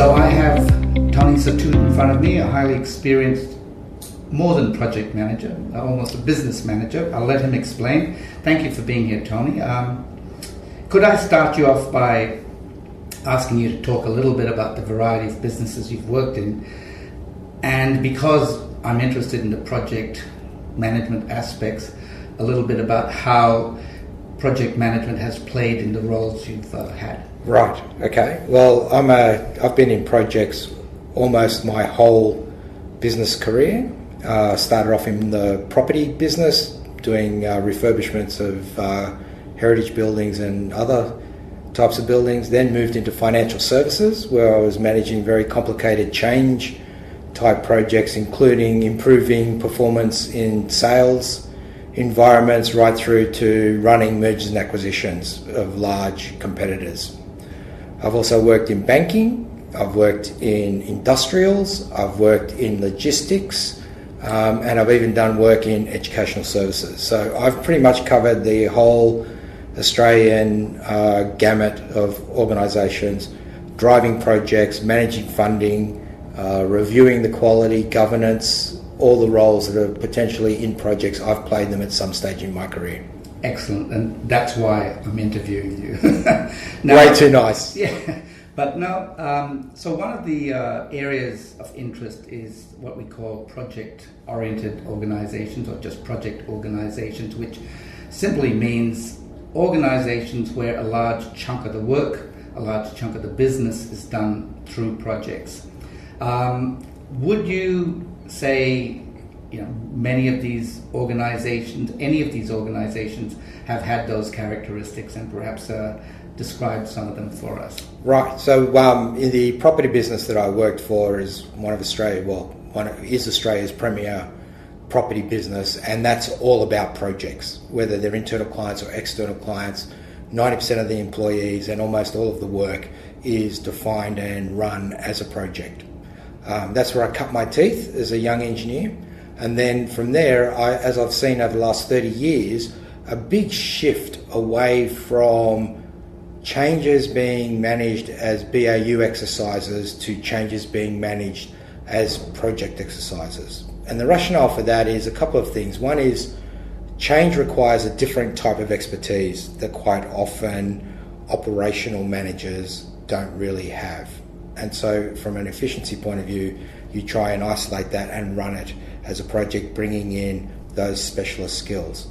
So I have Tony Satut in front of me, a highly experienced, more than project manager, almost a business manager. I'll let him explain. Thank you for being here, Tony. Could I start you off by asking you to talk a little bit about the variety of businesses you've worked in? And because I'm interested in the project management aspects, a little bit about how project management has played in the roles you've had. Right, okay. Well, I've been in projects almost my whole business career. Started off in the property business, doing refurbishments of heritage buildings and other types of buildings, then moved into financial services where I was managing very complicated change type projects, including improving performance in sales environments right through to running mergers and acquisitions of large competitors. I've also worked in banking, I've worked in industrials, I've worked in logistics, and I've even done work in educational services. So I've pretty much covered the whole Australian gamut of organisations, driving projects, managing funding, reviewing the quality, governance, all the roles that are potentially in projects. I've played them at some stage in my career. Excellent, and that's why I'm interviewing you. Now, way too nice. Yeah, but now, so one of the areas of interest is what we call project-oriented organizations, or just project organizations, which simply means organizations where a large chunk of the work, a large chunk of the business is done through projects. Would you say, many of these organizations, any of these organizations have had those characteristics, and perhaps describe some of them for us? Right. So in the property business that I worked for is Australia's premier property business, and that's all about projects, whether they're internal clients or external clients. 90% of the employees and almost all of the work is defined and run as a project. That's where I cut my teeth as a young engineer. And then from there, as I've seen over the last 30 years, a big shift away from changes being managed as BAU exercises to changes being managed as project exercises. And the rationale for that is a couple of things. One is change requires a different type of expertise that quite often operational managers don't really have. And so from an efficiency point of view, you try and isolate that and run it as a project, bringing in those specialist skills.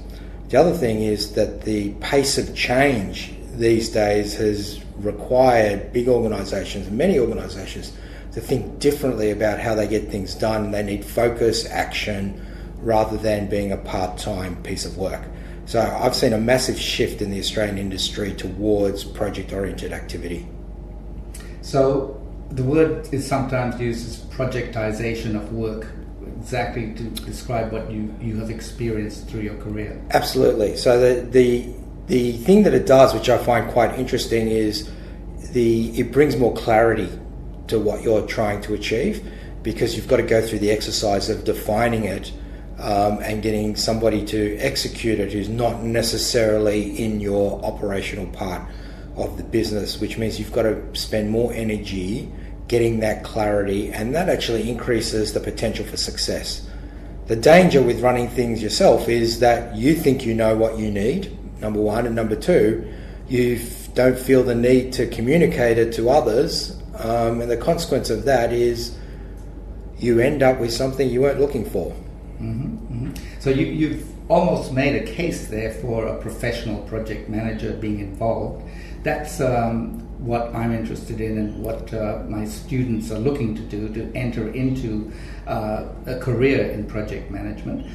The other thing is that the pace of change these days has required big organisations, many organisations, to think differently about how they get things done. They need focus, action, rather than being a part-time piece of work. So I've seen a massive shift in the Australian industry towards project-oriented activity. So the word is sometimes used as projectization of work, exactly to describe what you have experienced through your career. Absolutely. So the thing that it does, which I find quite interesting, is it brings more clarity to what you're trying to achieve, because you've got to go through the exercise of defining it and getting somebody to execute it who's not necessarily in your operational part of the business, which means you've got to spend more energy getting that clarity, and that actually increases the potential for success. The danger with running things yourself is that you think you know what you need, number one, and number two, you don't feel the need to communicate it to others, and the consequence of that is you end up with something you weren't looking for. Mm-hmm, mm-hmm. So you've almost made a case there for a professional project manager being involved. That's what I'm interested in, and what my students are looking to do to enter into a career in project management.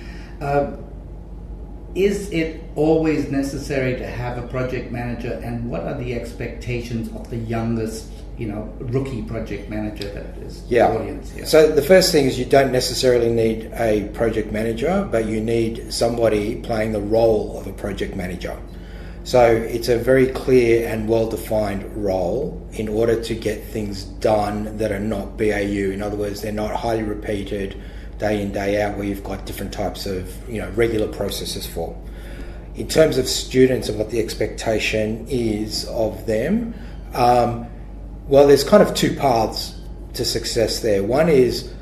Is it always necessary to have a project manager, and what are the expectations of the youngest, rookie project manager that is the audience here? So the first thing is you don't necessarily need a project manager, but you need somebody playing the role of a project manager. So it's a very clear and well-defined role in order to get things done that are not BAU. In other words, they're not highly repeated day in, day out, where you've got different types of regular processes for. In terms of students and what the expectation is of them, well, there's kind of two paths to success there. One is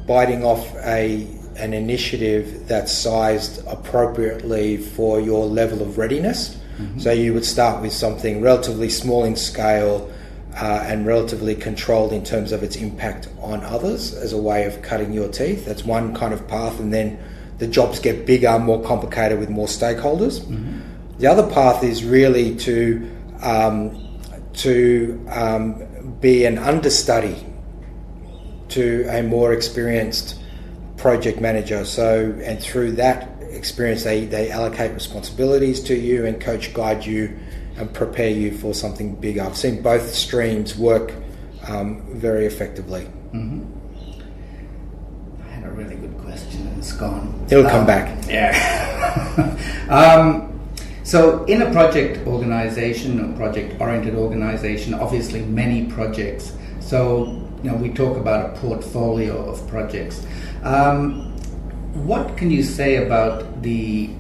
biting off an initiative that's sized appropriately for your level of readiness. Mm-hmm. So you would start with something relatively small in scale and relatively controlled in terms of its impact on others as a way of cutting your teeth. That's one kind of path, and then the jobs get bigger, more complicated with more stakeholders. Mm-hmm. The other path is really to be an understudy to a more experienced project manager. So, and through that experience, they allocate responsibilities to you and coach, guide you, and prepare you for something bigger. I've seen both streams work very effectively. Mm-hmm. I had a really good question and it's gone. It'll come back. Yeah. So in a project organization, a project-oriented organization, obviously many projects. So, we talk about a portfolio of projects. What can you say about the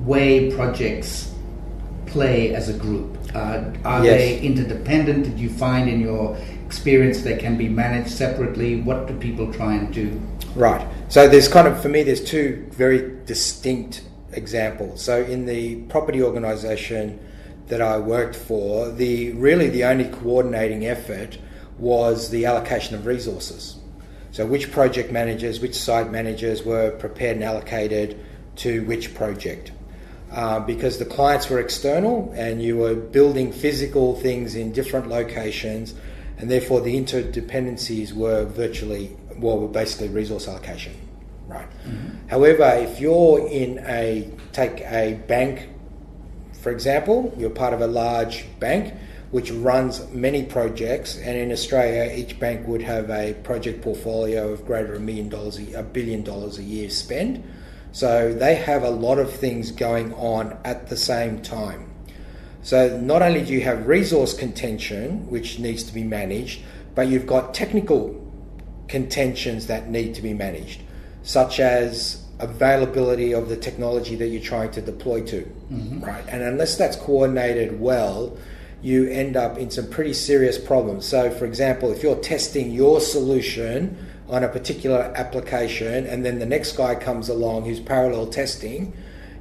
way projects play as a group? Are they interdependent? Did you find in your experience they can be managed separately? What do people try and do? Right. So there's two very distinct examples. So in the property organisation that I worked for, the only coordinating effort was the allocation of resources. So which project managers, which site managers were prepared and allocated to which project. Because the clients were external and you were building physical things in different locations, and therefore the interdependencies were basically resource allocation. Right. Mm-hmm. However, if you're take a bank, for example, you're part of a large bank which runs many projects, and in Australia, each bank would have a project portfolio of greater than $1 billion a year spend. So they have a lot of things going on at the same time. So not only do you have resource contention, which needs to be managed, but you've got technical contentions that need to be managed, such as availability of the technology that you're trying to deploy to, mm-hmm. right? And unless that's coordinated well, you end up in some pretty serious problems. So, for example, if you're testing your solution on a particular application and then the next guy comes along who's parallel testing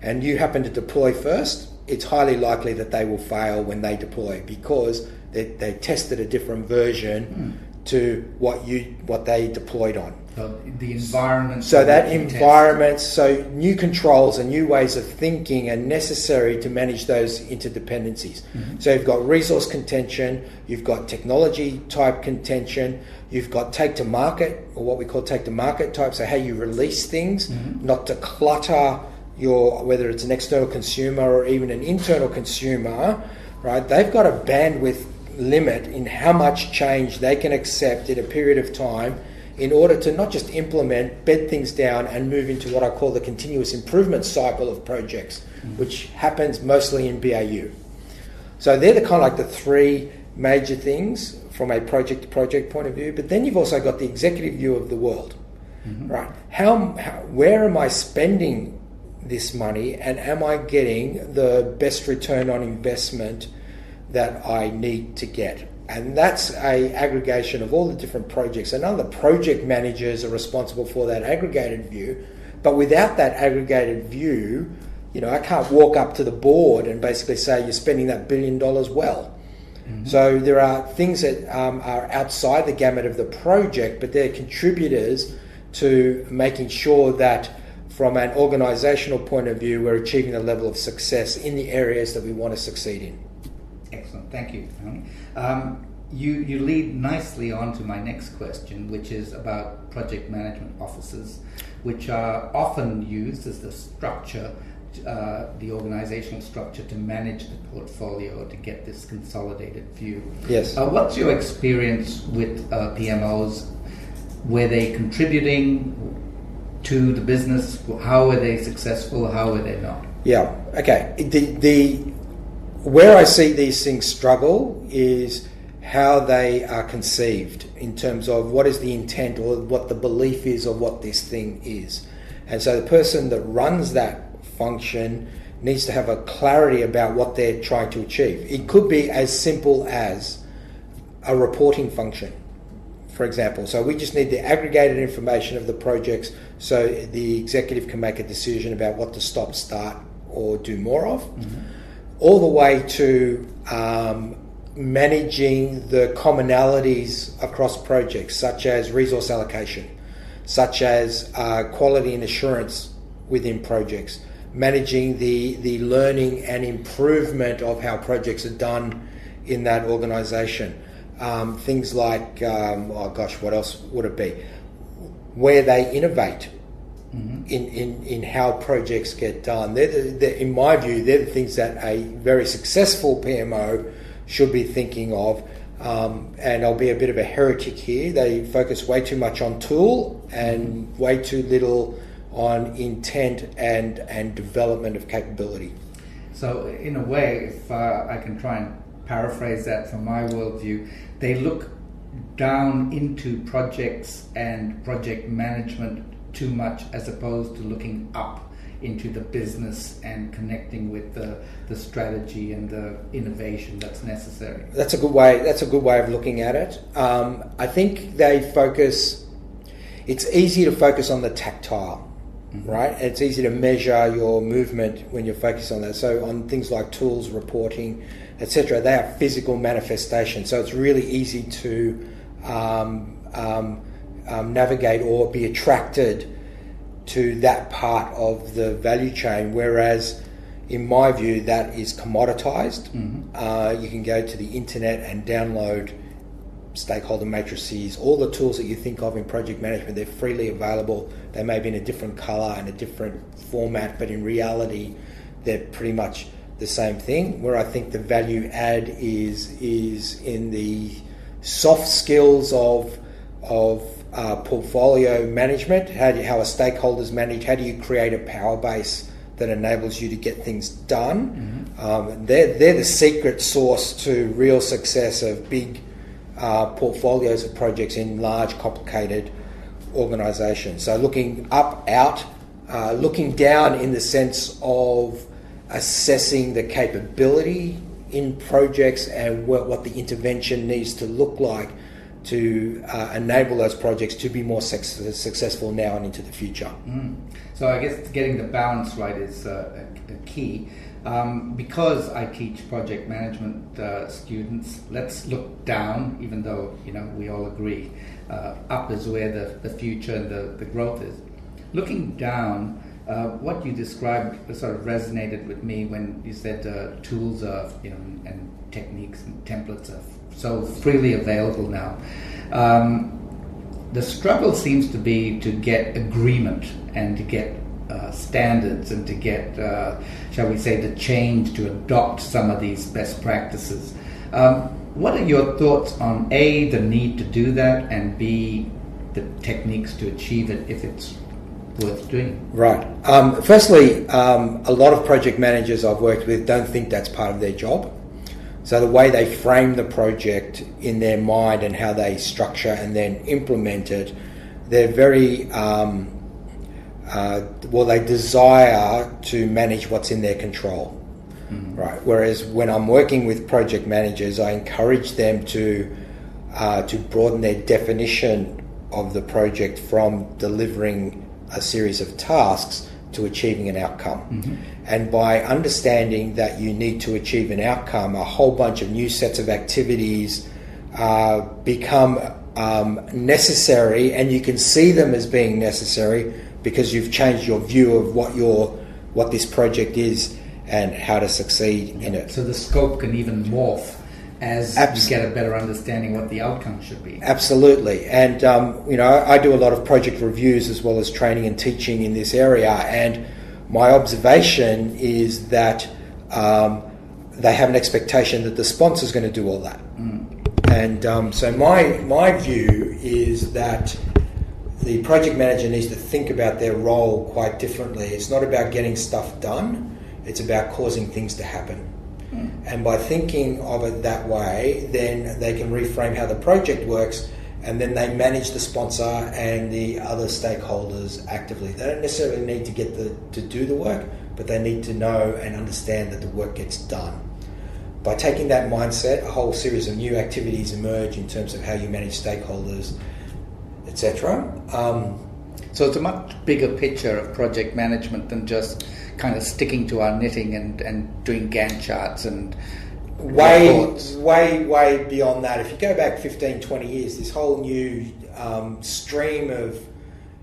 and you happen to deploy first, it's highly likely that they will fail when they deploy because they tested a different version to what they deployed on. So the environment. So that environment, so new controls and new ways of thinking are necessary to manage those interdependencies. Mm-hmm. So you've got resource contention, you've got technology type contention, you've got take to market, or what we call take to market type, so how you release things, mm-hmm. not to clutter whether it's an external consumer or even an internal consumer, right? They've got a bandwidth limit in how much change they can accept in a period of time in order to not just implement, bed things down and move into what I call the continuous improvement cycle of projects, which happens mostly in BAU. So they're the three major things from a project to project point of view, but then you've also got the executive view of the world, mm-hmm. right? Where am I spending this money and am I getting the best return on investment that I need to get? And that's an aggregation of all the different projects. And none of the project managers are responsible for that aggregated view. But without that aggregated view, I can't walk up to the board and basically say you're spending that $1 billion well. Mm-hmm. So there are things that are outside the gamut of the project, but they're contributors to making sure that from an organisational point of view, we're achieving a level of success in the areas that we want to succeed in. Excellent, thank you. You lead nicely on to my next question, which is about project management offices, which are often used as the structure, the organizational structure to manage the portfolio, to get this consolidated view. Yes. What's your experience with PMOs? Were they contributing to the business? How were they successful? How were they not? Yeah, okay. Where I see these things struggle is how they are conceived in terms of what is the intent or what the belief is of what this thing is. And so the person that runs that function needs to have a clarity about what they're trying to achieve. It could be as simple as a reporting function. for example. So we just need the aggregated information of the projects so the executive can make a decision about what to stop, start, or do more of, all the way to managing the commonalities across projects, such as resource allocation, such as quality and assurance within projects, managing the learning and improvement of how projects are done in that organisation. Things like, what else would it be? Where they innovate in how projects get done. In my view, they're the things that a very successful PMO should be thinking of. And I'll be a bit of a heretic here. They focus way too much on tool and way too little on intent and development of capability. So in a way, if I can try and paraphrase that from my worldview, they look down into projects and project management too much, as opposed to looking up into the business and connecting with the strategy and the innovation that's necessary. That's a good way of looking at it. I think they focus. It's easy to focus on the tactile, right? It's easy to measure your movement when you're focused on that. So on things like tools, reporting, etc., they are physical manifestations. So it's really easy to navigate or be attracted to that part of the value chain, whereas in my view that is commoditized. You can go to the internet and download stakeholder matrices, all the tools that you think of in project management. They're freely available. They may be in a different color and a different format, but in reality they're pretty much the same thing. Where I think the value add is in the soft skills of portfolio management, how a stakeholder's managed, how do you create a power base that enables you to get things done. They're the secret sauce to real success of big portfolios of projects in large, complicated organisations. So looking up, out, looking down in the sense of assessing the capability in projects and what the intervention needs to look like to enable those projects to be more successful now and into the future. So I guess getting the balance right is a key. Because I teach project management students, let's look down, even though we all agree up is where the future and the growth is. Looking down, what you described sort of resonated with me when you said tools are, and techniques and templates are so freely available now. The struggle seems to be to get agreement and to get standards and to get, shall we say, the change to adopt some of these best practices. What are your thoughts on A, the need to do that, and B, the techniques to achieve it if it's worth doing? Right. Firstly, a lot of project managers I've worked with don't think that's part of their job. So the way they frame the project in their mind and how they structure and then implement it, they're very, they desire to manage what's in their control. Right. Whereas when I'm working with project managers, I encourage them to broaden their definition of the project from delivering a series of tasks to achieving an outcome. And by understanding that you need to achieve an outcome, a whole bunch of new sets of activities become necessary, and you can see them as being necessary because you've changed your view of what this project is and how to succeed in it. So the scope can even morph as you get a better understanding what the outcome should be. Absolutely. And, I do a lot of project reviews as well as training and teaching in this area. And my observation is that they have an expectation that the sponsor's going to do all that. And so my view is that the project manager needs to think about their role quite differently. It's not about getting stuff done. It's about causing things to happen. And by thinking of it that way, then they can reframe how the project works, and then they manage the sponsor and the other stakeholders actively. They don't necessarily need to do the work, but they need to know and understand that the work gets done. by taking that mindset, a whole series of new activities emerge in terms of how you manage stakeholders, etc. So it's a much bigger picture of project management than just kind of sticking to our knitting and doing Gantt charts and reports. Way beyond that. If you go back 15, 20 years, this whole new stream of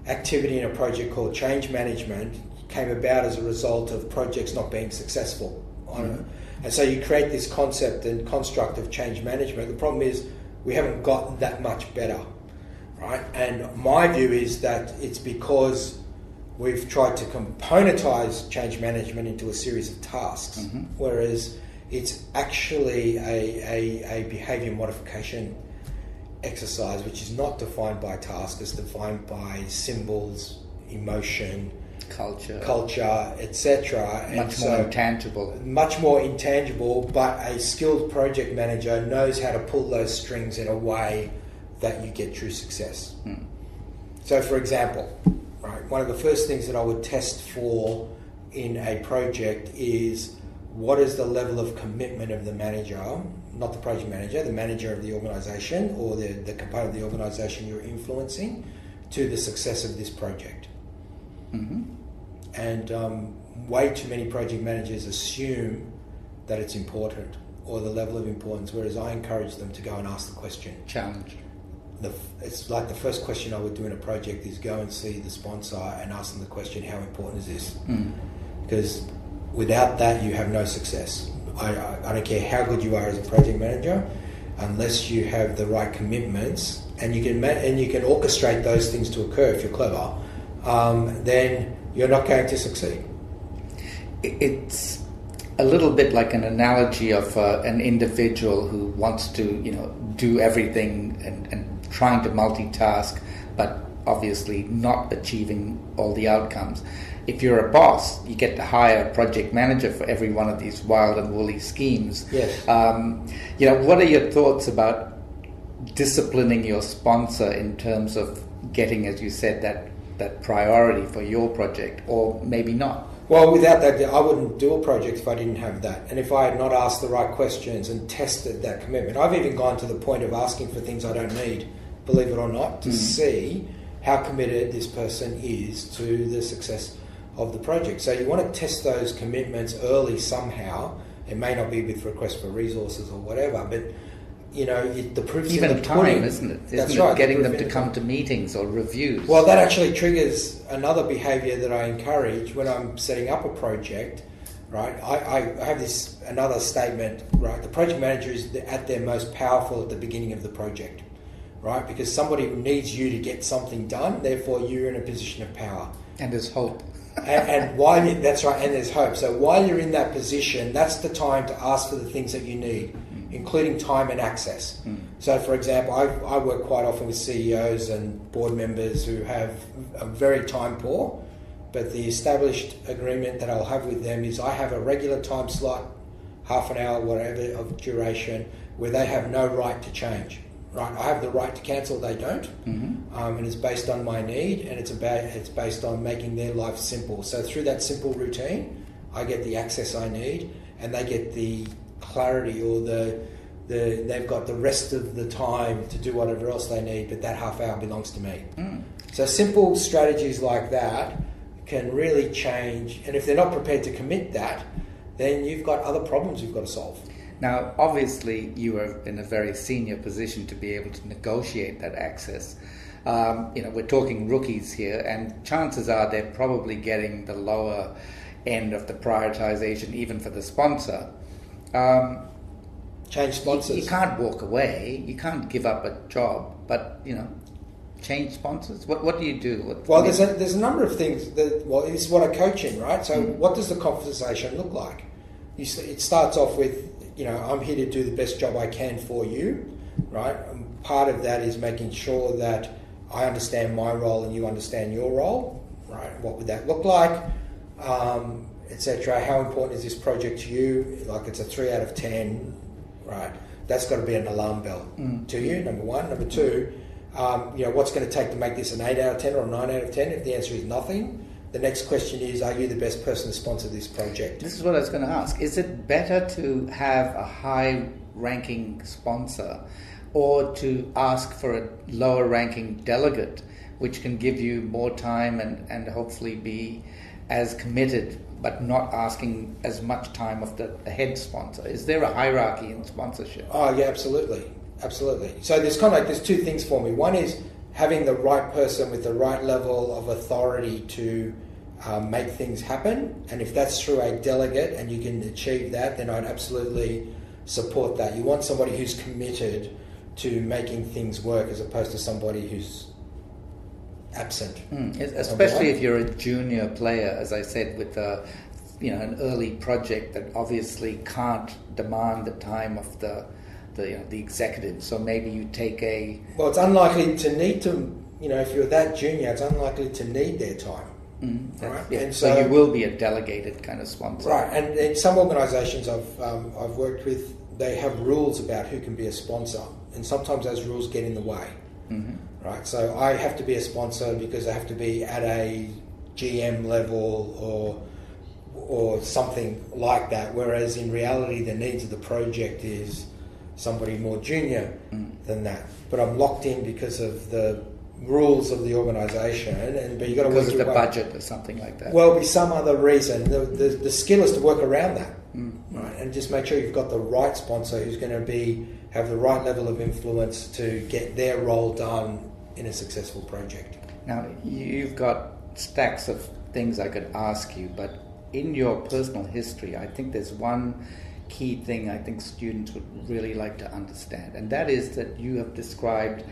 activity in a project called change management came about as a result of projects not being successful. And so you create this concept and construct of change management. The problem is we haven't gotten that much better, right? And my view is that it's because we've tried to componentize change management into a series of tasks, whereas it's actually a behaviour modification exercise which is not defined by task, it's defined by symbols, emotion, culture, etc. Much more intangible, but a skilled project manager knows how to pull those strings in a way that you get true success. So for example, right, one of the first things that I would test for in a project is what is the level of commitment of the manager, not the project manager, the manager of the organisation or the component of the organisation you're influencing, to the success of this project. And way too many project managers assume that it's important or the level of importance, whereas I encourage them to go and ask the question. Challenge. It's like the first question I would do in a project is go and see the sponsor and ask them the question, how important is this? Because without that you have no success. I don't care how good you are as a project manager, unless you have the right commitments and you can orchestrate those things to occur if you're clever, then you're not going to succeed. It's a little bit like an analogy of an individual who wants to, do everything and trying to multitask, but obviously not achieving all the outcomes. If you're a boss, you get to hire a project manager for every one of these wild and woolly schemes. Yes. What are your thoughts about disciplining your sponsor in terms of getting, as you said, that priority for your project, or maybe not? Well, without that, I wouldn't do a project if I didn't have that. And if I had not asked the right questions and tested that commitment. I've even gone to the point of asking for things I don't need, believe it or not, to see how committed this person is to the success of the project. So you want to test those commitments early somehow. It may not be with requests for resources or whatever, but the proof's even in the time, pudding. Isn't it? That's isn't right. It getting them to come to meetings or reviews. Well, that actually triggers another behaviour that I encourage when I'm setting up a project. Right, I have another statement. Right, the project manager is at their most powerful at the beginning of the project. Right, because somebody needs you to get something done. Therefore, you're in a position of power. And there's hope. That's right, and there's hope. So while you're in that position, that's the time to ask for the things that you need, including time and access. So, for example, I work quite often with CEOs and board members who are very time poor, but the established agreement that I'll have with them is I have a regular time slot, half an hour, whatever, of duration, where they have no right to change. Right, I have the right to cancel, they don't, and it's based on my need, and it's based on making their life simple. So through that simple routine, I get the access I need, and they get the clarity, or they've got the rest of the time to do whatever else they need, but that half hour belongs to me. So simple strategies like that can really change, and if they're not prepared to commit that, then you've got other problems you've got to solve. Now, obviously, you are in a very senior position to be able to negotiate that access. We're talking rookies here, and chances are they're probably getting the lower end of the prioritization, even for the sponsor. Change sponsors. You can't walk away. You can't give up a job, but change sponsors. What do you do? There's a number of things. This is what I coach in, right? So, what does the conversation look like? It starts off with, I'm here to do the best job I can for you, right? And part of that is making sure that I understand my role and you understand your role, right? What would that look like, etc. How important is this project to you? Like, it's a 3 out of 10, right? That's got to be an alarm bell to you, number one. Number two, what's going to take to make this an 8 out of 10 or a 9 out of 10? If the answer is nothing, the next question is, are you the best person to sponsor this project? This is what I was going to ask. Is it better to have a high-ranking sponsor or to ask for a lower-ranking delegate, which can give you more time and hopefully be as committed, but not asking as much time of the head sponsor? Is there a hierarchy in sponsorship? Oh, yeah, absolutely. Absolutely. So there's there's two things for me. One is having the right person with the right level of authority to make things happen. And if that's through a delegate and you can achieve that, then I'd absolutely support that. You want somebody who's committed to making things work as opposed to somebody who's absent. Especially if you're a junior player, as I said, with an early project that obviously can't demand the time of the executive. So maybe you take Well, it's unlikely to need to, if you're that junior, it's unlikely to need their time. Right? Yeah. And so you will be a delegated kind of sponsor. Right, and in some organisations I've worked with, they have rules about who can be a sponsor, and sometimes those rules get in the way. Right, so I have to be a sponsor because I have to be at a GM level or something like that, whereas in reality the needs of the project is somebody more junior than that. But I'm locked in because of the rules of the organisation, but you got to work because of the budget or something like that. Well, it'll be some other reason. The skill is to work around that, right, and just make sure you've got the right sponsor who's going to have the right level of influence to get their role done in a successful project. Now, you've got stacks of things I could ask you, but in your personal history, I think there's one key thing I think students would really like to understand, and that is that you have described,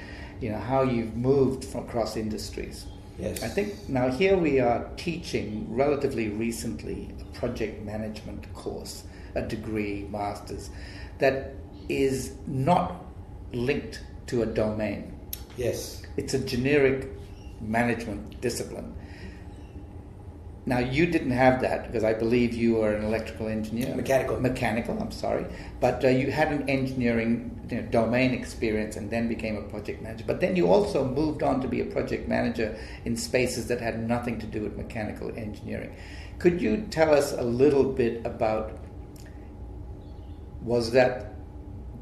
how you've moved from across industries. Yes. I think now here we are teaching relatively recently a project management course, a degree, master's, that is not linked to a domain. Yes. It's a generic management discipline. Now, you didn't have that because I believe you were an electrical engineer. Mechanical, I'm sorry. But you had an engineering domain experience and then became a project manager. But then you also moved on to be a project manager in spaces that had nothing to do with mechanical engineering. Could you tell us a little bit about, was that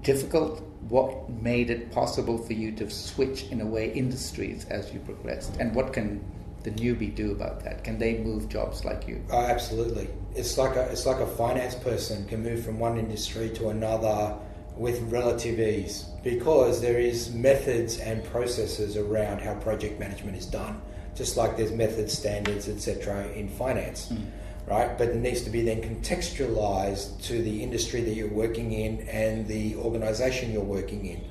difficult? What made it possible for you to switch, in a way, industries as you progressed? And what can the newbie do about that? Can they move jobs like you? Oh, absolutely. It's like a finance person can move from one industry to another with relative ease, because there is methods and processes around how project management is done, just like there's methods, standards, etc. in finance. Right, but it needs to be then contextualized to the industry that you're working in and the organization you're working in.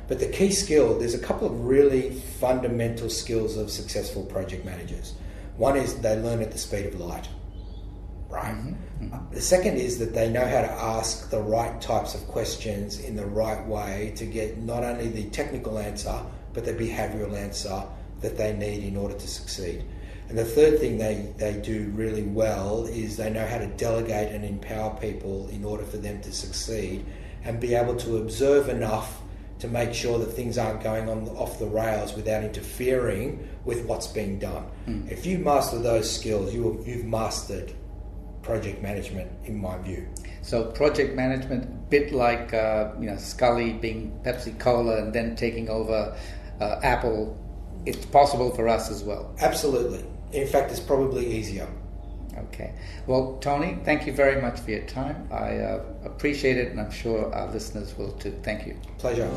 But the key skill, there's a couple of really fundamental skills of successful project managers. One is they learn at the speed of light, right? The second is that they know how to ask the right types of questions in the right way to get not only the technical answer, but the behavioral answer that they need in order to succeed. And the third thing they do really well is they know how to delegate and empower people in order for them to succeed and be able to observe enough to make sure that things aren't going off the rails without interfering with what's being done. If you master those skills, you've mastered project management, in my view. So project management, a bit like Scully being Pepsi Cola and then taking over Apple, it's possible for us as well. Absolutely. In fact, it's probably easier. Okay. Well, Tony, thank you very much for your time. I appreciate it, and I'm sure our listeners will too. Thank you. Pleasure.